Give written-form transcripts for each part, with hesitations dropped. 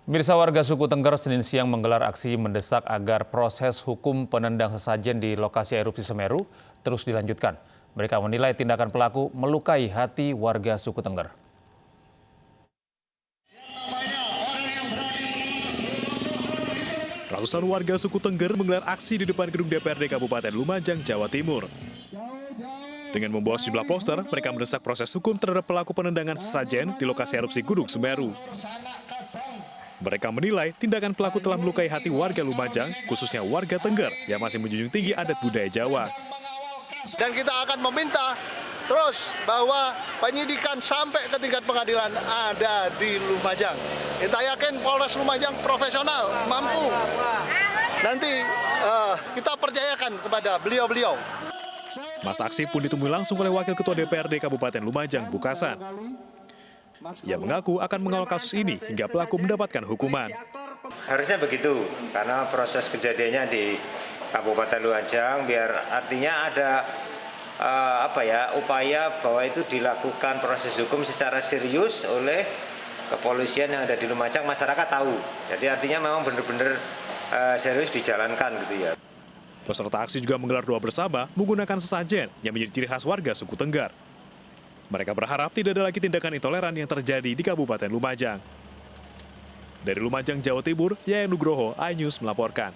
Mirsa warga suku Tengger Senin siang menggelar aksi mendesak agar proses hukum penendang sesajen di lokasi erupsi Semeru terus dilanjutkan. Mereka menilai tindakan pelaku melukai hati warga suku Tengger. Ratusan warga suku Tengger menggelar aksi di depan gedung DPRD Kabupaten Lumajang, Jawa Timur. Dengan membawa sejumlah poster, mereka mendesak proses hukum terhadap pelaku penendangan sesajen di lokasi erupsi Gunung Semeru. Mereka menilai tindakan pelaku telah melukai hati warga Lumajang, khususnya warga Tengger yang masih menjunjung tinggi adat budaya Jawa. Dan kita akan meminta terus bahwa penyidikan sampai ke tingkat pengadilan ada di Lumajang. Kita yakin Polres Lumajang profesional, mampu. Nanti kita percayakan kepada beliau-beliau. Masa aksi pun ditemui langsung oleh Wakil Ketua DPRD Kabupaten Lumajang, Bukasan. Ia mengaku akan mengawal kasus ini hingga pelaku mendapatkan hukuman. Harusnya begitu, karena proses kejadiannya di Kabupaten Lumajang, biar artinya ada upaya bahwa itu dilakukan proses hukum secara serius oleh kepolisian yang ada di Lumajang, masyarakat tahu. Jadi artinya memang benar-benar serius dijalankan gitu ya. Peserta aksi juga menggelar doa bersama menggunakan sesajen yang menjadi ciri khas warga suku Tengger. Mereka berharap tidak ada lagi tindakan intoleran yang terjadi di Kabupaten Lumajang. Dari Lumajang, Jawa Timur, Yayan Nugroho, iNews melaporkan.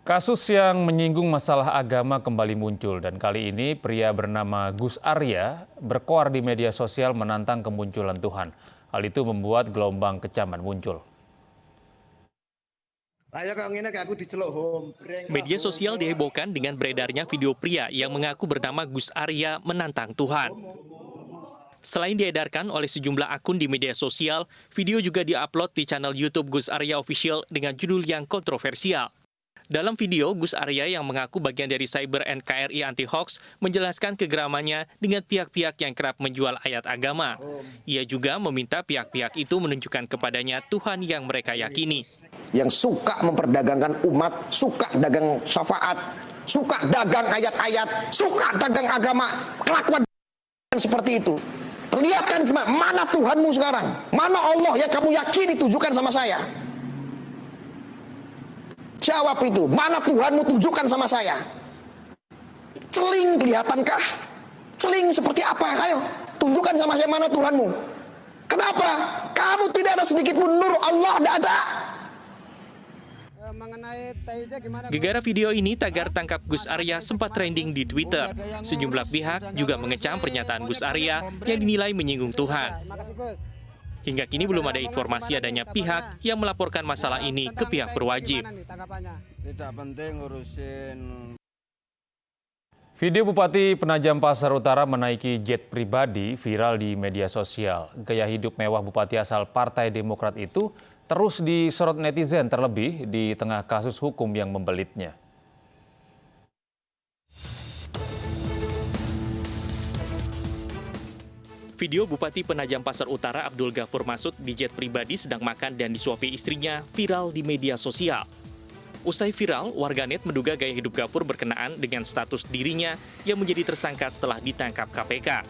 Kasus yang menyinggung masalah agama kembali muncul dan kali ini pria bernama Gus Arya berkoar di media sosial menantang kemunculan Tuhan. Hal itu membuat gelombang kecaman muncul. Media sosial dihebohkan dengan beredarnya video pria yang mengaku bernama Gus Arya menantang Tuhan. Selain diedarkan oleh sejumlah akun di media sosial, video juga diupload di channel YouTube Gus Arya Official dengan judul yang kontroversial. Dalam video, Gus Arya yang mengaku bagian dari Cyber NKRI Anti-Hoax menjelaskan kegeramannya dengan pihak-pihak yang kerap menjual ayat agama. Ia juga meminta pihak-pihak itu menunjukkan kepadanya Tuhan yang mereka yakini. Yang suka memperdagangkan umat, suka dagang syafaat, suka dagang ayat-ayat, suka dagang agama, kelakuan seperti itu. Perlihatkan mana Tuhanmu sekarang, mana Allah yang kamu yakini tunjukkan sama saya. Jawab itu, mana Tuhanmu tunjukkan sama saya. Celing kelihatankah? Celing seperti apa? Ayo, tunjukkan sama saya mana Tuhanmu. Kenapa? Kamu tidak ada sedikit pun nur Allah, tidak ada. Gegara video ini tagar tangkap Gus Arya sempat trending di Twitter. Sejumlah pihak juga mengecam pernyataan Gus Arya yang dinilai menyinggung Tuhan. Hingga kini belum ada informasi adanya pihak yang melaporkan masalah ini ke pihak berwajib. Tidak penting ngurusin. Video Bupati Penajam Pasar Utara menaiki jet pribadi viral di media sosial. Gaya hidup mewah Bupati asal Partai Demokrat itu terus disorot netizen, terlebih di tengah kasus hukum yang membelitnya. Video Bupati Penajam Pasar Utara Abdul Ghafur Masud di jet pribadi sedang makan dan disuapi istrinya viral di media sosial. Usai viral, warganet menduga gaya hidup Ghafur berkenaan dengan status dirinya yang menjadi tersangka setelah ditangkap KPK.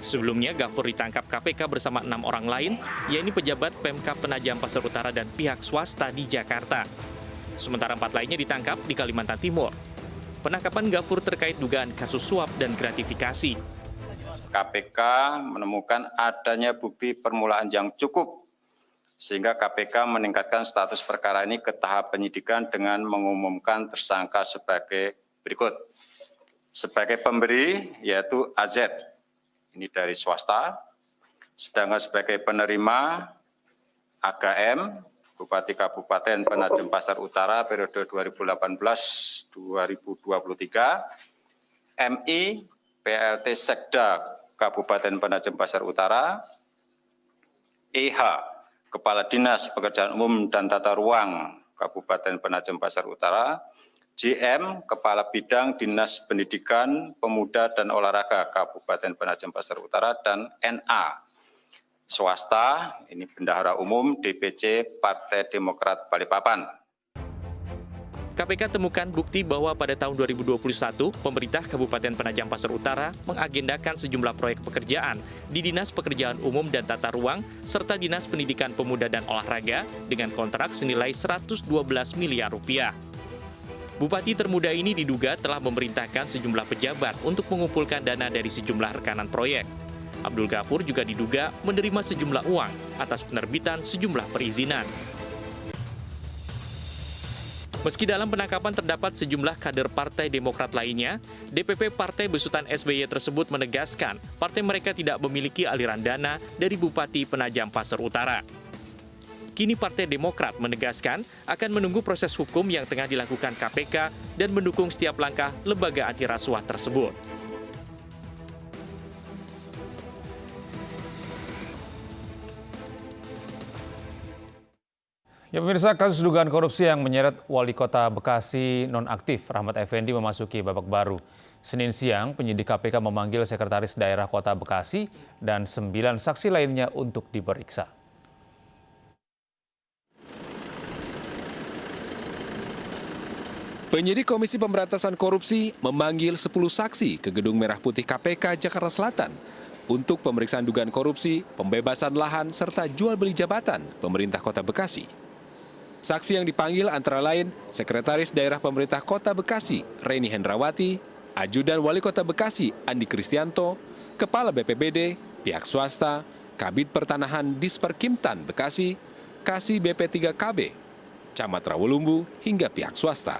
Sebelumnya, Ghafur ditangkap KPK bersama 6 orang lain, yaitu pejabat Pemkab Penajam Pasar Utara dan pihak swasta di Jakarta. Sementara 4 lainnya ditangkap di Kalimantan Timur. Penangkapan Ghafur terkait dugaan kasus suap dan gratifikasi. KPK menemukan adanya bukti permulaan yang cukup sehingga KPK meningkatkan status perkara ini ke tahap penyidikan dengan mengumumkan tersangka sebagai berikut. Sebagai pemberi yaitu AZ, ini dari swasta, sedangkan sebagai penerima AGM, Bupati Kabupaten Penajam Pasar Utara periode 2018-2023, MI, PLT Sekda Kabupaten Penajam Pasar Utara, EH, Kepala Dinas Pekerjaan Umum dan Tata Ruang Kabupaten Penajam Pasar Utara, JM, Kepala Bidang Dinas Pendidikan, Pemuda dan Olahraga Kabupaten Penajam Pasar Utara, dan NA, swasta, ini Bendahara Umum DPC Partai Demokrat Balikpapan. KPK temukan bukti bahwa pada tahun 2021, pemerintah Kabupaten Penajam Pasar Utara mengagendakan sejumlah proyek pekerjaan di Dinas Pekerjaan Umum dan Tata Ruang serta Dinas Pendidikan Pemuda dan Olahraga dengan kontrak senilai 112 miliar rupiah. Bupati termuda ini diduga telah memerintahkan sejumlah pejabat untuk mengumpulkan dana dari sejumlah rekanan proyek. Abdul Ghafur juga diduga menerima sejumlah uang atas penerbitan sejumlah perizinan. Meski dalam penangkapan terdapat sejumlah kader Partai Demokrat lainnya, DPP Partai Besutan SBY tersebut menegaskan partai mereka tidak memiliki aliran dana dari Bupati Penajam Pasar Utara. Kini Partai Demokrat menegaskan akan menunggu proses hukum yang tengah dilakukan KPK dan mendukung setiap langkah lembaga anti rasuah tersebut. Ya pemirsa, kasus dugaan korupsi yang menyeret Wali Kota Bekasi nonaktif Rahmat Effendi memasuki babak baru. Senin siang, penyidik KPK memanggil Sekretaris Daerah Kota Bekasi dan 9 saksi lainnya untuk diperiksa. Penyidik Komisi Pemberantasan Korupsi memanggil 10 saksi ke Gedung Merah Putih KPK Jakarta Selatan untuk pemeriksaan dugaan korupsi, pembebasan lahan, serta jual beli jabatan pemerintah Kota Bekasi. Saksi yang dipanggil antara lain Sekretaris Daerah Pemerintah Kota Bekasi, Reni Hendrawati, Ajudan Wali Kota Bekasi, Andi Kristianto, Kepala BPBD, pihak swasta, Kabid Pertanahan Disperkimtan Bekasi, Kasih BP3KB, Camat Rawolumbu, hingga pihak swasta.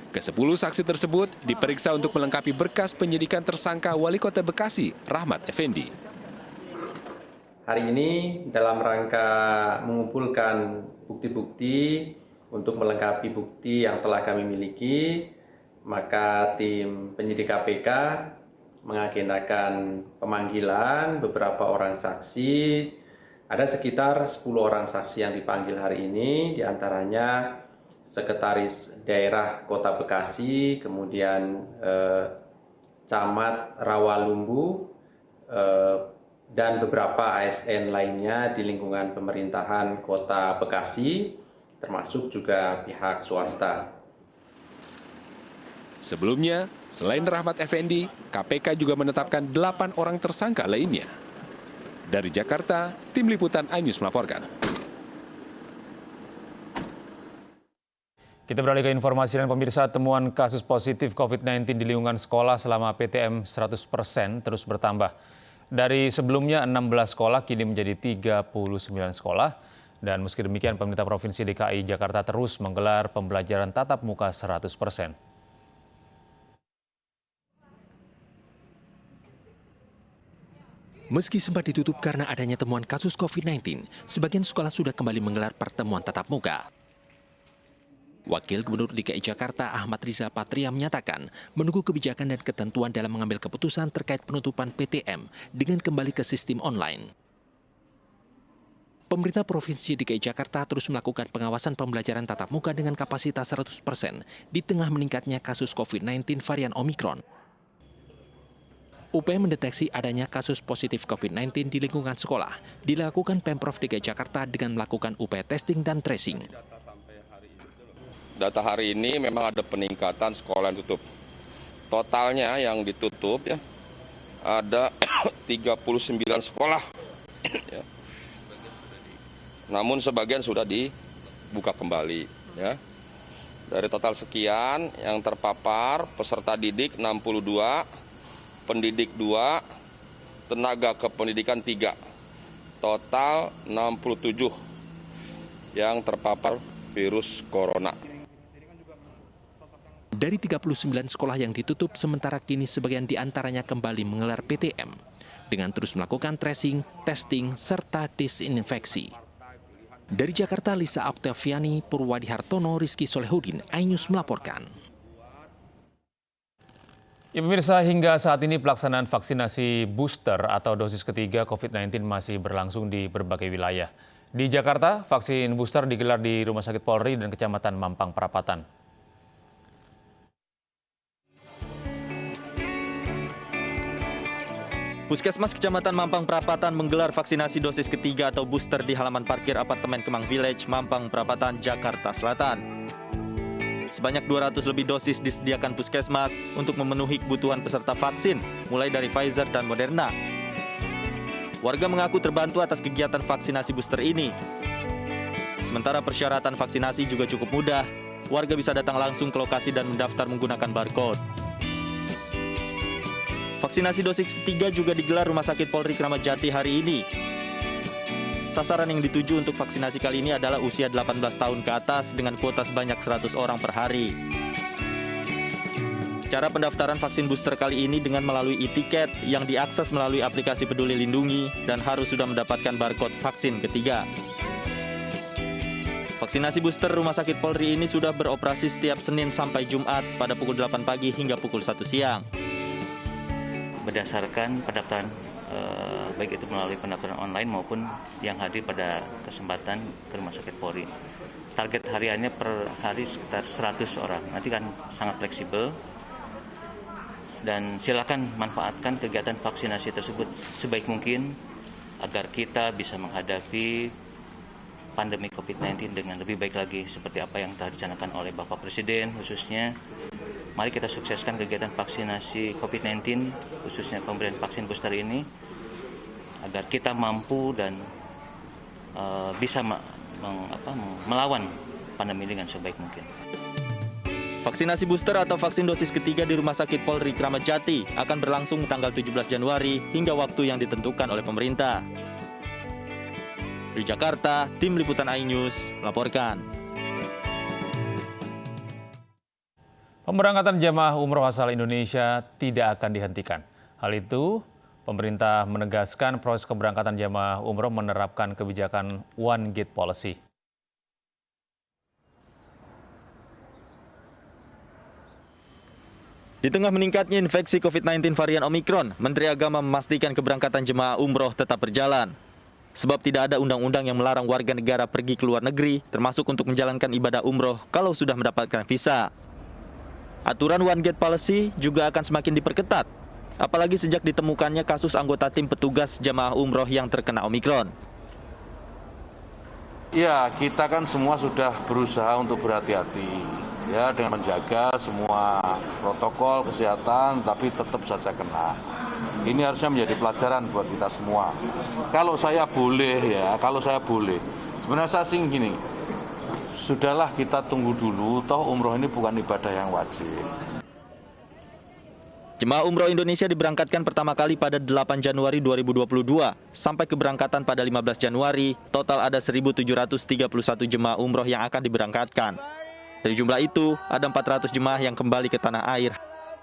Ke-10 saksi tersebut diperiksa untuk melengkapi berkas penyidikan tersangka Wali Kota Bekasi, Rahmat Effendi. Hari ini dalam rangka mengumpulkan bukti-bukti untuk melengkapi bukti yang telah kami miliki, maka tim penyidik KPK mengagendakan pemanggilan beberapa orang saksi. Ada sekitar 10 orang saksi yang dipanggil hari ini, diantaranya Sekretaris Daerah Kota Bekasi, kemudian Camat Rawalumbu, dan beberapa ASN lainnya di lingkungan pemerintahan Kota Bekasi, termasuk juga pihak swasta. Sebelumnya, selain Rahmat Effendi, KPK juga menetapkan 8 orang tersangka lainnya. Dari Jakarta, Tim Liputan iNews melaporkan. Kita beralih ke informasi dan pemirsa, temuan kasus positif COVID-19 di lingkungan sekolah selama PTM 100% terus bertambah. Dari sebelumnya 16 sekolah kini menjadi 39 sekolah. Dan meski demikian, pemerintah Provinsi DKI Jakarta terus menggelar pembelajaran tatap muka 100%. Meski sempat ditutup karena adanya temuan kasus COVID-19, sebagian sekolah sudah kembali menggelar pertemuan tatap muka. Wakil Gubernur DKI Jakarta Ahmad Riza Patria menyatakan menunggu kebijakan dan ketentuan dalam mengambil keputusan terkait penutupan PTM dengan kembali ke sistem online. Pemerintah Provinsi DKI Jakarta terus melakukan pengawasan pembelajaran tatap muka dengan kapasitas 100% di tengah meningkatnya kasus COVID-19 varian Omikron. Upaya mendeteksi adanya kasus positif COVID-19 di lingkungan sekolah dilakukan Pemprov DKI Jakarta dengan melakukan upaya testing dan tracing. Data hari ini memang ada peningkatan sekolah yang tutup. Totalnya yang ditutup ya ada 39 sekolah. Ya. Namun sebagian sudah dibuka kembali. Ya. Dari total sekian yang terpapar peserta didik 62, pendidik 2, tenaga kependidikan 3. Total 67 yang terpapar virus corona. Dari 39 sekolah yang ditutup, sementara kini sebagian diantaranya kembali menggelar PTM dengan terus melakukan tracing, testing, serta disinfeksi. Dari Jakarta, Lisa Oktaviani, Purwadi Hartono, Rizky Solehudin, iNews melaporkan. Ya pemirsa, hingga saat ini pelaksanaan vaksinasi booster atau dosis ketiga COVID-19 masih berlangsung di berbagai wilayah. Di Jakarta, vaksin booster digelar di Rumah Sakit Polri dan Kecamatan Mampang Perapatan. Puskesmas Kecamatan Mampang Perapatan menggelar vaksinasi dosis ketiga atau booster di halaman parkir apartemen Kemang Village, Mampang Perapatan, Jakarta Selatan. Sebanyak 200 lebih dosis disediakan puskesmas untuk memenuhi kebutuhan peserta vaksin, mulai dari Pfizer dan Moderna. Warga mengaku terbantu atas kegiatan vaksinasi booster ini. Sementara persyaratan vaksinasi juga cukup mudah. Warga bisa datang langsung ke lokasi dan mendaftar menggunakan barcode. Vaksinasi dosis ketiga juga digelar Rumah Sakit Polri Kramat Jati hari ini. Sasaran yang dituju untuk vaksinasi kali ini adalah usia 18 tahun ke atas dengan kuota sebanyak 100 orang per hari. Cara pendaftaran vaksin booster kali ini dengan melalui e-tiket yang diakses melalui aplikasi Peduli Lindungi dan harus sudah mendapatkan barcode vaksin ketiga. Vaksinasi booster Rumah Sakit Polri ini sudah beroperasi setiap Senin sampai Jumat pada pukul 8 pagi hingga pukul 1 siang. Berdasarkan pendaftaran baik itu melalui pendaftaran online maupun yang hadir pada kesempatan ke Rumah Sakit Polri. Target hariannya per hari sekitar 100 orang. Nanti kan sangat fleksibel dan silakan manfaatkan kegiatan vaksinasi tersebut sebaik mungkin agar kita bisa menghadapi pandemi COVID-19 dengan lebih baik lagi seperti apa yang telah dicanangkan oleh Bapak Presiden khususnya. Mari kita sukseskan kegiatan vaksinasi COVID-19, khususnya pemberian vaksin booster ini, agar kita mampu dan bisa melawan pandemi dengan sebaik mungkin. Vaksinasi booster atau vaksin dosis ketiga di Rumah Sakit Polri Kramat Jati akan berlangsung tanggal 17 Januari hingga waktu yang ditentukan oleh pemerintah. Di Jakarta, Tim Liputan iNews melaporkan. Pemberangkatan jemaah umroh asal Indonesia tidak akan dihentikan. Hal itu, pemerintah menegaskan proses keberangkatan jemaah umroh menerapkan kebijakan One Gate Policy. Di tengah meningkatnya infeksi COVID-19 varian Omikron, Menteri Agama memastikan keberangkatan jemaah umroh tetap berjalan. Sebab tidak ada undang-undang yang melarang warga negara pergi ke luar negeri, termasuk untuk menjalankan ibadah umroh kalau sudah mendapatkan visa. Aturan One Gate Policy juga akan semakin diperketat, apalagi sejak ditemukannya kasus anggota tim petugas jemaah umroh yang terkena Omikron. Ya, kita kan semua sudah berusaha untuk berhati-hati, ya, dengan menjaga semua protokol kesehatan, tapi tetap saja kena. Ini harusnya menjadi pelajaran buat kita semua. Kalau saya boleh, sebenarnya saya sih gini, sudahlah kita tunggu dulu, toh umroh ini bukan ibadah yang wajib. Jemaah umroh Indonesia diberangkatkan pertama kali pada 8 Januari 2022. Sampai keberangkatan pada 15 Januari, total ada 1.731 jemaah umroh yang akan diberangkatkan. Dari jumlah itu, ada 400 jemaah yang kembali ke tanah air.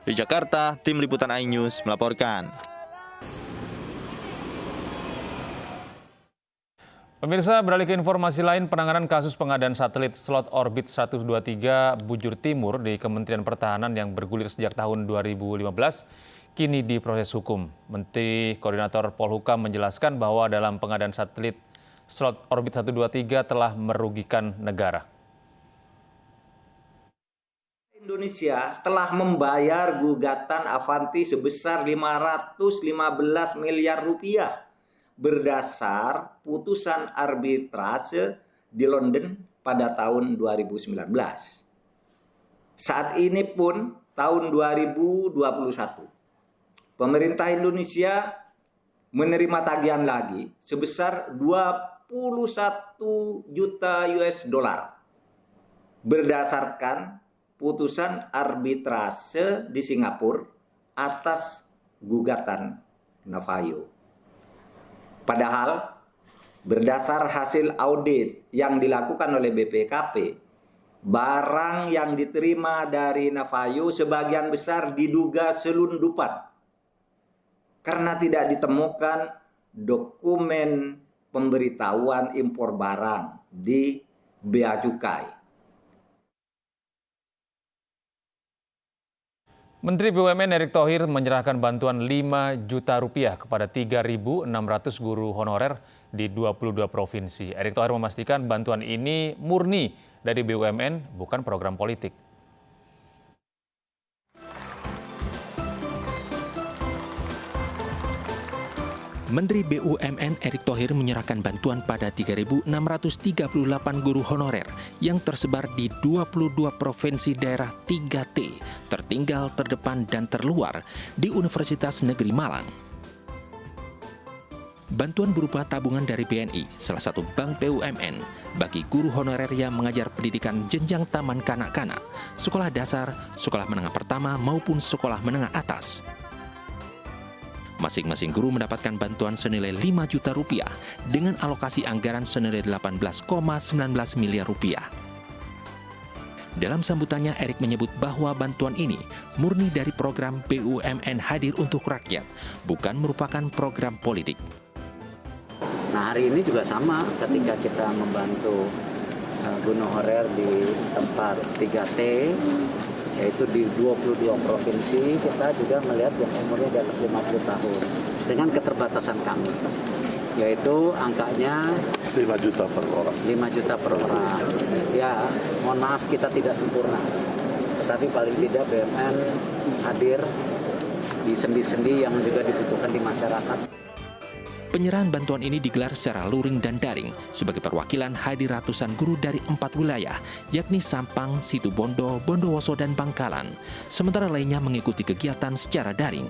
Di Jakarta, Tim Liputan iNews melaporkan. Pemirsa, beralih ke informasi lain, penanganan kasus pengadaan satelit slot Orbit 123 Bujur Timur di Kementerian Pertahanan yang bergulir sejak tahun 2015 kini diproses hukum. Menteri Koordinator Polhukam menjelaskan bahwa dalam pengadaan satelit slot Orbit 123 telah merugikan negara. Indonesia telah membayar gugatan Avanti sebesar 515 miliar rupiah. Berdasar putusan arbitrase di London pada tahun 2019. Saat ini pun tahun 2021, pemerintah Indonesia menerima tagihan lagi sebesar 21 juta US dollar berdasarkan putusan arbitrase di Singapura atas gugatan Navajo. Padahal berdasar hasil audit yang dilakukan oleh BPKP, barang yang diterima dari Navajo sebagian besar diduga selundupan karena tidak ditemukan dokumen pemberitahuan impor barang di Bea Cukai. Menteri BUMN Erick Thohir menyerahkan bantuan 5 juta rupiah kepada 3.600 guru honorer di 22 provinsi. Erick Thohir memastikan bantuan ini murni dari BUMN, bukan program politik. Menteri BUMN Erick Thohir menyerahkan bantuan pada 3.638 guru honorer yang tersebar di 22 provinsi daerah 3T, tertinggal, terdepan, dan terluar di Universitas Negeri Malang. Bantuan berupa tabungan dari BNI, salah satu bank BUMN, bagi guru honorer yang mengajar pendidikan jenjang taman kanak-kanak, sekolah dasar, sekolah menengah pertama, maupun sekolah menengah atas. Masing-masing guru mendapatkan bantuan senilai 5 juta rupiah dengan alokasi anggaran senilai 18,19 miliar rupiah. Dalam sambutannya, Erick menyebut bahwa bantuan ini murni dari program BUMN Hadir untuk Rakyat, bukan merupakan program politik. Nah, hari ini juga sama ketika kita membantu guru honorer di tempat 3T, yaitu di 22 provinsi, kita juga melihat yang umurnya di atas 50 tahun dengan keterbatasan kami, yaitu angkanya 5 juta per orang. 5 juta per orang. Ya, mohon maaf kita tidak sempurna, tetapi paling tidak BUMN hadir di sendi-sendi yang juga dibutuhkan di masyarakat. Penyerahan bantuan ini digelar secara luring dan daring. Sebagai perwakilan hadir ratusan guru dari 4 wilayah, yakni Sampang, Situbondo, Bondowoso, dan Bangkalan. Sementara lainnya mengikuti kegiatan secara daring.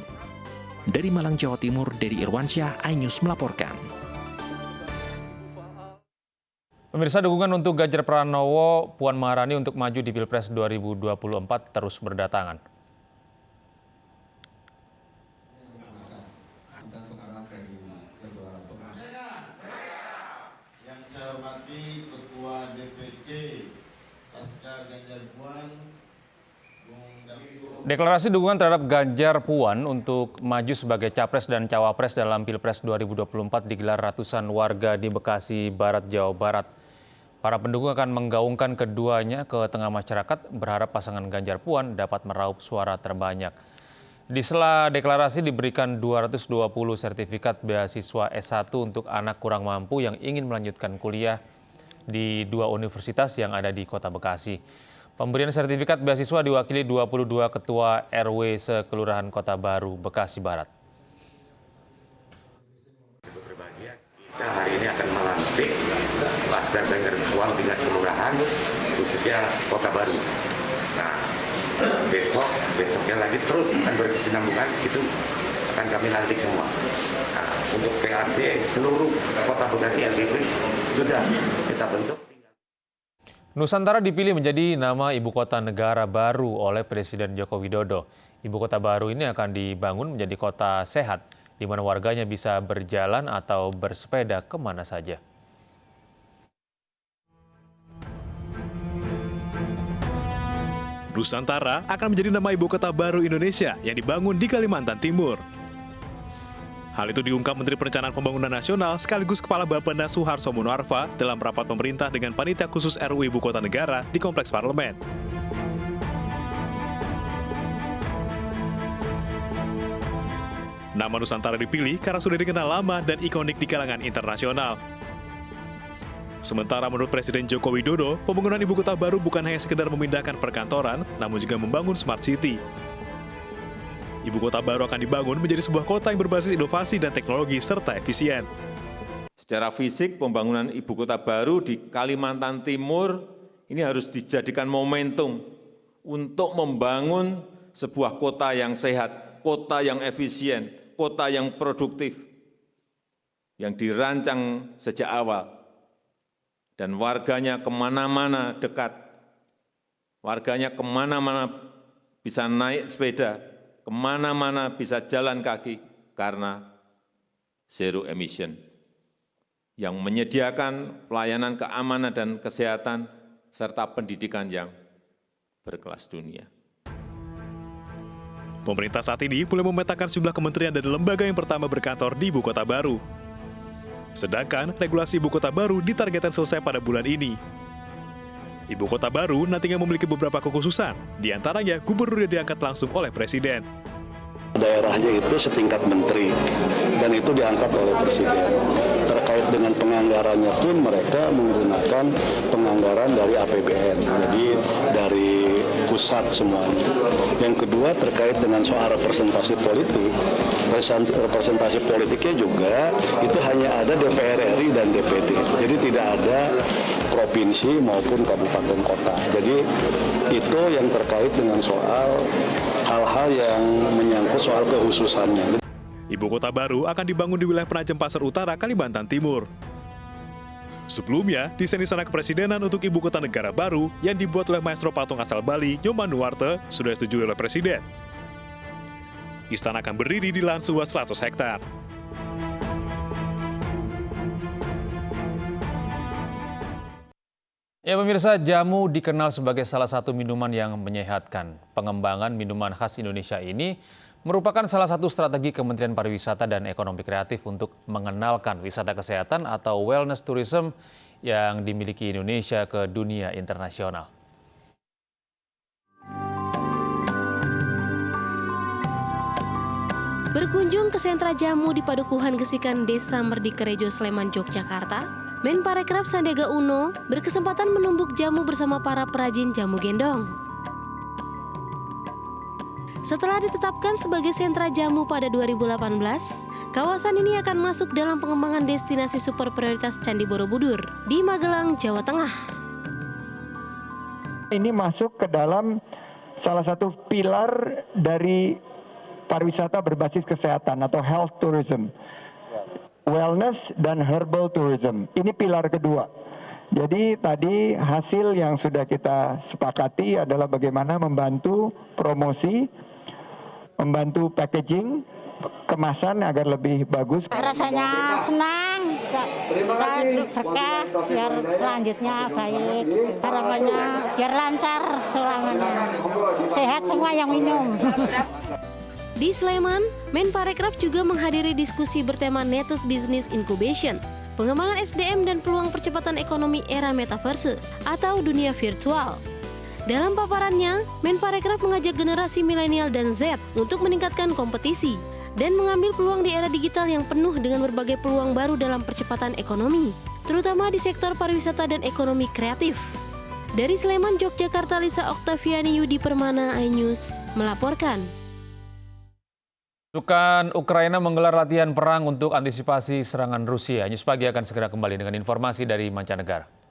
Dari Malang, Jawa Timur, Dedi Irwansyah, iNews melaporkan. Pemirsa, dukungan untuk Ganjar Pranowo, Puan Maharani untuk maju di Pilpres 2024 terus berdatangan. Deklarasi dukungan terhadap Ganjar Puan untuk maju sebagai Capres dan Cawapres dalam Pilpres 2024 digelar ratusan warga di Bekasi Barat, Jawa Barat. Para pendukung akan menggaungkan keduanya ke tengah masyarakat, berharap pasangan Ganjar Puan dapat meraup suara terbanyak. Di sela deklarasi diberikan 220 sertifikat beasiswa S1 untuk anak kurang mampu yang ingin melanjutkan kuliah di 2 universitas yang ada di Kota Bekasi. Pemberian sertifikat beasiswa diwakili 22 ketua RW sekelurahan Kota Baru, Bekasi Barat. Kita hari ini akan melantik Laskar Ganjar Puan tingkat kelurahan, khususnya Kota Baru. Nah, besoknya lagi terus akan berkesinambungan, itu akan kami lantik semua. Nah, untuk PAC seluruh Kota Bekasi LGP sudah kita bentuk. Nusantara dipilih menjadi nama ibu kota negara baru oleh Presiden Joko Widodo. Ibu kota baru ini akan dibangun menjadi kota sehat, di mana warganya bisa berjalan atau bersepeda kemana saja. Nusantara akan menjadi nama ibu kota baru Indonesia yang dibangun di Kalimantan Timur. Hal itu diungkap Menteri Perencanaan Pembangunan Nasional sekaligus Kepala Bappenas Suharto Monoarfa dalam rapat pemerintah dengan Panitia Khusus RU Ibu Kota Negara di Kompleks Parlemen. Nama Nusantara dipilih karena sudah dikenal lama dan ikonik di kalangan internasional. Sementara menurut Presiden Joko Widodo, pembangunan ibu kota baru bukan hanya sekedar memindahkan perkantoran, namun juga membangun smart city. Ibu kota baru akan dibangun menjadi sebuah kota yang berbasis inovasi dan teknologi serta efisien. Secara fisik, pembangunan ibu kota baru di Kalimantan Timur ini harus dijadikan momentum untuk membangun sebuah kota yang sehat, kota yang efisien, kota yang produktif, yang dirancang sejak awal, dan warganya kemana-mana dekat, warganya kemana-mana bisa naik sepeda, kemana-mana bisa jalan kaki karena zero emission yang menyediakan pelayanan keamanan dan kesehatan serta pendidikan yang berkelas dunia. Pemerintah saat ini mulai memetakan sejumlah kementerian dan lembaga yang pertama berkantor di ibu kota baru. Sedangkan regulasi ibu kota baru ditargetkan selesai pada bulan ini. Ibu kota baru nantinya memiliki beberapa kekhususan, di antaranya gubernur yang diangkat langsung oleh Presiden. Daerahnya itu setingkat menteri, dan itu diangkat oleh Presiden. Terkait dengan penganggarannya pun mereka menggunakan penganggaran dari APBN, jadi dari pusat semuanya. Yang kedua terkait dengan soal representasi politik. Representasi politiknya juga itu hanya ada DPR RI dan DPD. Jadi tidak ada provinsi maupun kabupaten kota. Jadi itu yang terkait dengan soal hal-hal yang menyangkut soal kehususannya. Ibu kota baru akan dibangun di wilayah Penajam Pasar Utara, Kalimantan Timur. Sebelumnya, desain istana kepresidenan untuk ibu kota negara baru yang dibuat oleh maestro patung asal Bali, Nyoman Nuarte, sudah disetujui oleh Presiden. Istana akan berdiri di lahan seluas 100 hektar. Ya pemirsa, jamu dikenal sebagai salah satu minuman yang menyehatkan. Pengembangan minuman khas Indonesia ini merupakan salah satu strategi Kementerian Pariwisata dan Ekonomi Kreatif untuk mengenalkan wisata kesehatan atau wellness tourism yang dimiliki Indonesia ke dunia internasional. Berkunjung ke sentra jamu di Padukuhan Gesikan Desa Merdikarejo, Sleman, Yogyakarta, Menparekraf Sandiaga Uno berkesempatan menumbuk jamu bersama para perajin jamu gendong. Setelah ditetapkan sebagai sentra jamu pada 2018, kawasan ini akan masuk dalam pengembangan destinasi super prioritas Candi Borobudur di Magelang, Jawa Tengah. Ini masuk ke dalam salah satu pilar dari pariwisata berbasis kesehatan atau health tourism, wellness dan herbal tourism. Ini pilar kedua. Jadi tadi hasil yang sudah kita sepakati adalah bagaimana membantu promosi, membantu packaging, kemasan agar lebih bagus. Rasanya senang, bisa berkah, biar selanjutnya baik. Harapannya biar lancar selamanya, sehat semua yang minum. Di Sleman, Menparekraf juga menghadiri diskusi bertema Netes Business Incubation, pengembangan SDM dan peluang percepatan ekonomi era metaverse atau dunia virtual. Dalam paparannya, Menparekraf mengajak generasi milenial dan Z untuk meningkatkan kompetisi dan mengambil peluang di era digital yang penuh dengan berbagai peluang baru dalam percepatan ekonomi, terutama di sektor pariwisata dan ekonomi kreatif. Dari Sleman, Yogyakarta, Lisa Oktaviani Yudi Permana, iNews melaporkan. Pasukan Ukraina menggelar latihan perang untuk antisipasi serangan Rusia. News Pagi akan segera kembali dengan informasi dari mancanegara.